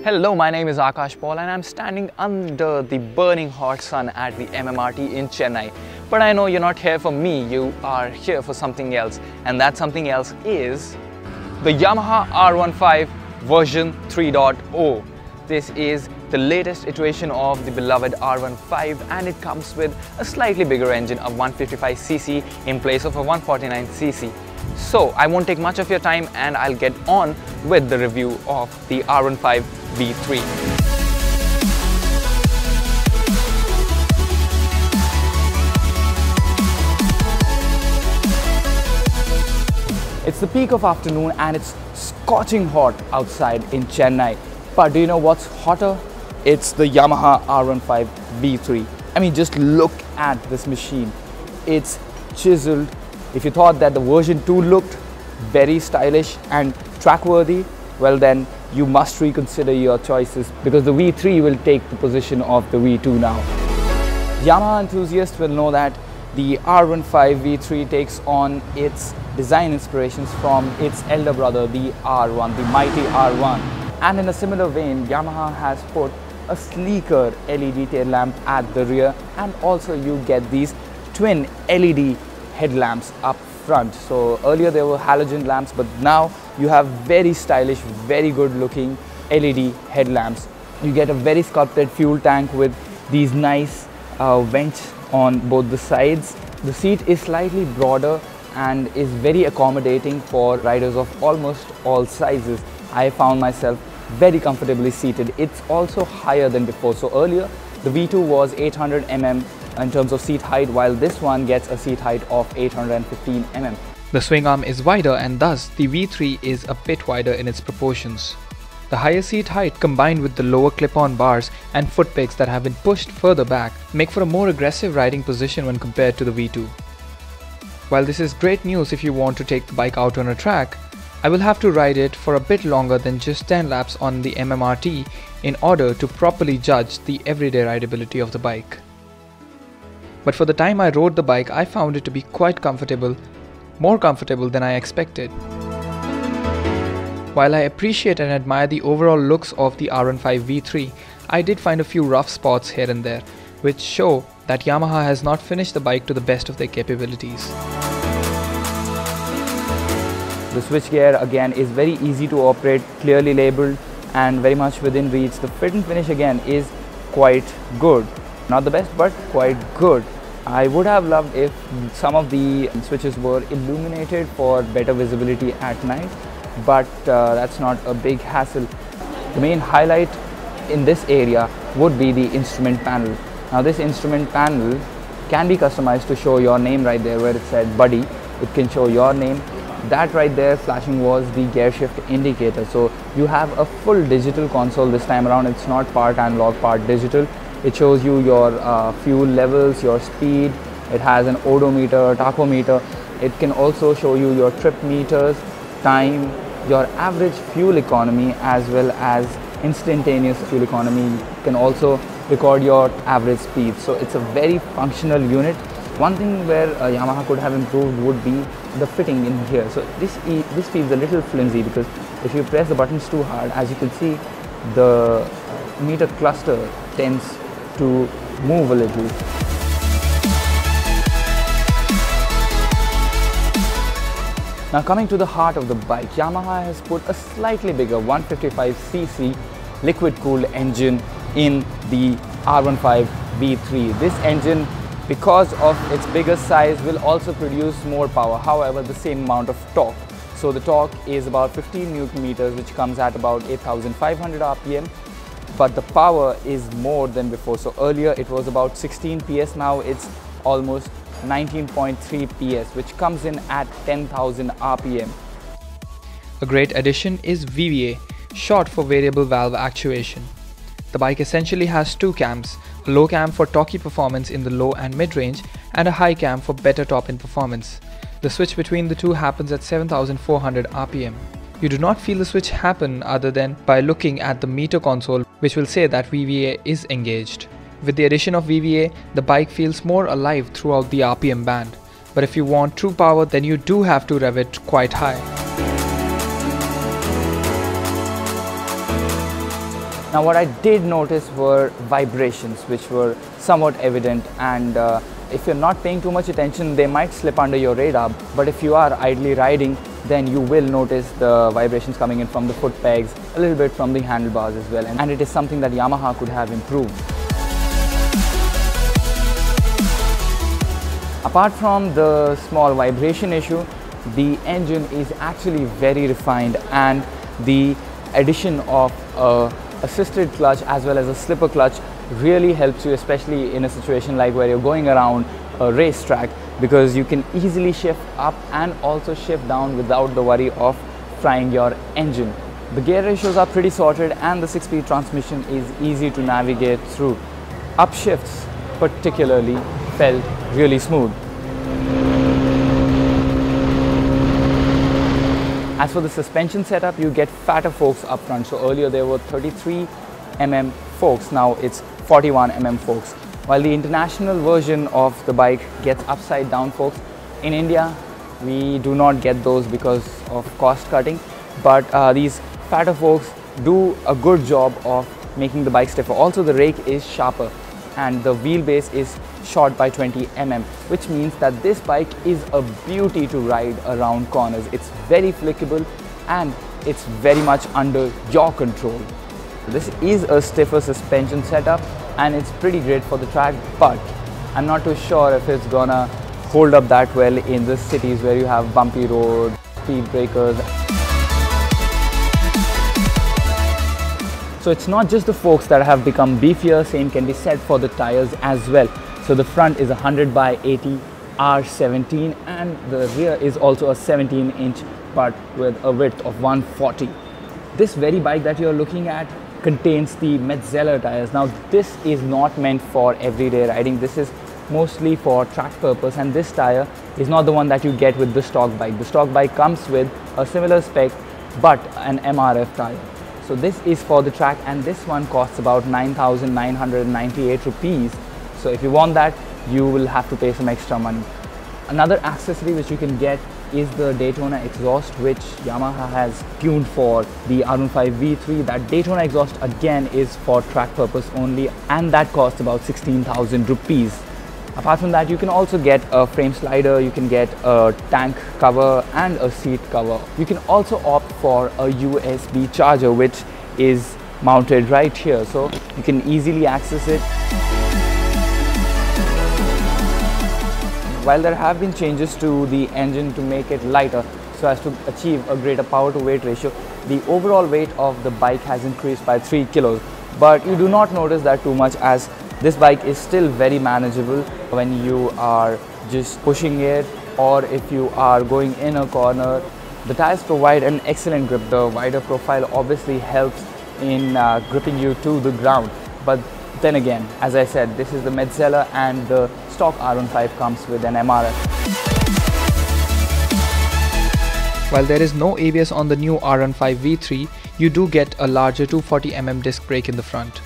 Hello, my name is Akash Paul and I'm standing under the burning hot sun at the MMRT in Chennai. But I know you're not here for me, you are here for something else, and that something else is the Yamaha R15 version 3.0. This is the latest iteration of the beloved R15 and it comes with a slightly bigger engine, a 155cc in place of a 149cc. So I won't take much of your time and I'll get on with the review of the R15 v3. It's the peak of afternoon and it's scorching hot outside in Chennai. But do you know what's hotter? It's the Yamaha R15 v3. I mean, just look at this machine. It's chiseled. If you thought that the version 2 looked very stylish and track-worthy, well then you must reconsider your choices because the V3 will take the position of the V2 now. Yamaha enthusiasts will know that the R15 v3 takes on its design inspirations from its elder brother, the R1, the mighty R1. And in a similar vein, Yamaha has put a sleeker LED tail lamp at the rear, and also you get these twin LED headlamps up front. So earlier there were halogen lamps, but now you have very stylish, very good looking LED headlamps. You get a very sculpted fuel tank with these nice vents on both the sides. The seat is slightly broader and is very accommodating for riders of almost all sizes. I found myself very comfortably seated. It's also higher than before. So earlier the V2 was 800 mm in terms of seat height, while this one gets a seat height of 815 mm. The swing arm is wider and thus the V3 is a bit wider in its proportions. The higher seat height combined with the lower clip-on bars and foot pegs that have been pushed further back make for a more aggressive riding position when compared to the V2. While this is great news if you want to take the bike out on a track, I will have to ride it for a bit longer than just 10 laps on the MMRT in order to properly judge the everyday rideability of the bike. But for the time I rode the bike, I found it to be quite comfortable, more comfortable than I expected. While I appreciate and admire the overall looks of the R15 v3, I did find a few rough spots here and there, which show that Yamaha has not finished the bike to the best of their capabilities. The switchgear again is very easy to operate, clearly labelled and very much within reach. The fit and finish again is quite good. Not the best, but quite good. I would have loved if some of the switches were illuminated for better visibility at night, but that's not a big hassle. The main highlight in this area would be the instrument panel. Now this instrument panel can be customized to show your name right there where it said buddy. It can show your name. That right there flashing was the gear shift indicator. So you have a full digital console this time around. It's not part analog, part digital. It shows you your fuel levels, your speed. It has an odometer, tachometer. It can also show you your trip meters, time, your average fuel economy as well as instantaneous fuel economy. You can also record your average speed. So it's a very functional unit. One thing where Yamaha could have improved would be the fitting in here. So this feels a little flimsy because if you press the buttons too hard, as you can see, the meter cluster tends to move a little. Now coming to the heart of the bike, Yamaha has put a slightly bigger 155cc liquid-cooled engine in the R15 v3. This engine, because of its bigger size, will also produce more power, however the same amount of torque. So the torque is about 15 Newton meters, which comes at about 8,500 RPM. But the power is more than before. So earlier it was about 16 PS, now it's almost 19.3 PS, which comes in at 10,000 RPM. A great addition is VVA, short for variable valve actuation. The bike essentially has two cams, a low cam for torquey performance in the low and mid range and a high cam for better top-end performance. The switch between the two happens at 7,400 RPM. You do not feel the switch happen other than by looking at the meter console, which will say that VVA is engaged. With the addition of VVA, the bike feels more alive throughout the RPM band. But if you want true power, then you do have to rev it quite high. Now what I did notice were vibrations which were somewhat evident, and if you're not paying too much attention, they might slip under your radar. But if you are idly riding, then you will notice the vibrations coming in from the foot pegs, a little bit from the handlebars as well, and it is something that Yamaha could have improved. Apart from the small vibration issue, the engine is actually very refined, and the addition of a assisted clutch as well as a slipper clutch really helps you, especially in a situation like where you're going around a racetrack, because you can easily shift up and also shift down without the worry of frying your engine. The gear ratios are pretty sorted, and the 6-speed transmission is easy to navigate through. Upshifts particularly felt really smooth. As for the suspension setup, you get fatter forks up front. So earlier there were 33 mm forks, now it's 41 mm forks. While the international version of the bike gets upside down forks, in India we do not get those because of cost cutting, but these fatter forks do a good job of making the bike stiffer. Also, the rake is sharper and the wheelbase is short by 20 mm, which means that this bike is a beauty to ride around corners. It's very flickable and it's very much under your control. This is a stiffer suspension setup and it's pretty great for the track, but I'm not too sure if it's gonna hold up that well in the cities where you have bumpy roads, speed breakers. So it's not just the forks that have become beefier, same can be said for the tires as well. So the front is a 100/80 R17 and the rear is also a 17-inch but with a width of 140. This very bike that you're looking at contains the Madras tires. Now this is not meant for everyday riding, this is mostly for track purpose, and this tire is not the one that you get with the stock bike. The stock bike comes with a similar spec but an MRF tire. So this is for the track, and this one costs about 9,998 rupees. So if you want that, you will have to pay some extra money. Another accessory which you can get is the Daytona exhaust, which Yamaha has tuned for the R15 v3. That Daytona exhaust again is for track purpose only, and that costs about 16,000 rupees. Apart from that, you can also get a frame slider, you can get a tank cover and a seat cover. You can also opt for a USB charger, which is mounted right here, so you can easily access it. While there have been changes to the engine to make it lighter so as to achieve a greater power to weight ratio, the overall weight of the bike has increased by 3 kilos. But you do not notice that too much, as this bike is still very manageable when you are just pushing it or if you are going in a corner. The tires provide an excellent grip. The wider profile obviously helps in gripping you to the ground. But then again, as I said, this is the Madras, and the stock R15 comes with an MRF. While there is no ABS on the new R15 v3, you do get a larger 240mm disc brake in the front.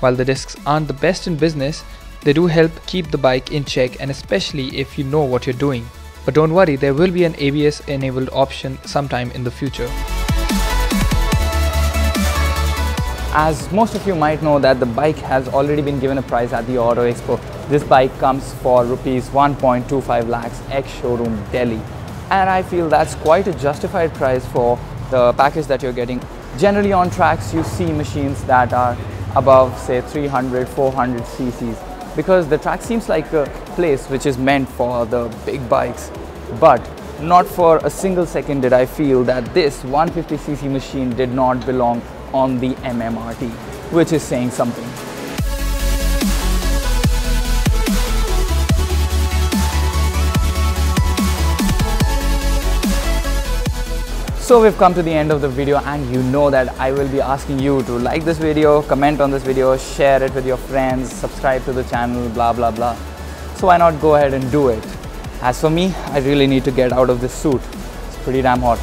While the discs aren't the best in business, they do help keep the bike in check, and especially if you know what you're doing. But don't worry, there will be an ABS enabled option sometime in the future. As most of you might know that the bike has already been given a price at the Auto Expo. This bike comes for rupees 1.25 lakhs ex-showroom Delhi. And I feel that's quite a justified price for the package that you're getting. Generally on tracks you see machines that are above say 300, 400 cc's, because the track seems like a place which is meant for the big bikes. But not for a single second did I feel that this 150cc machine did not belong on the MMRT, which is saying something. So we've come to the end of the video, and you know that I will be asking you to like this video, comment on this video, share it with your friends, subscribe to the channel, blah blah blah. So why not go ahead and do it? As for me, I really need to get out of this suit. It's pretty damn hot.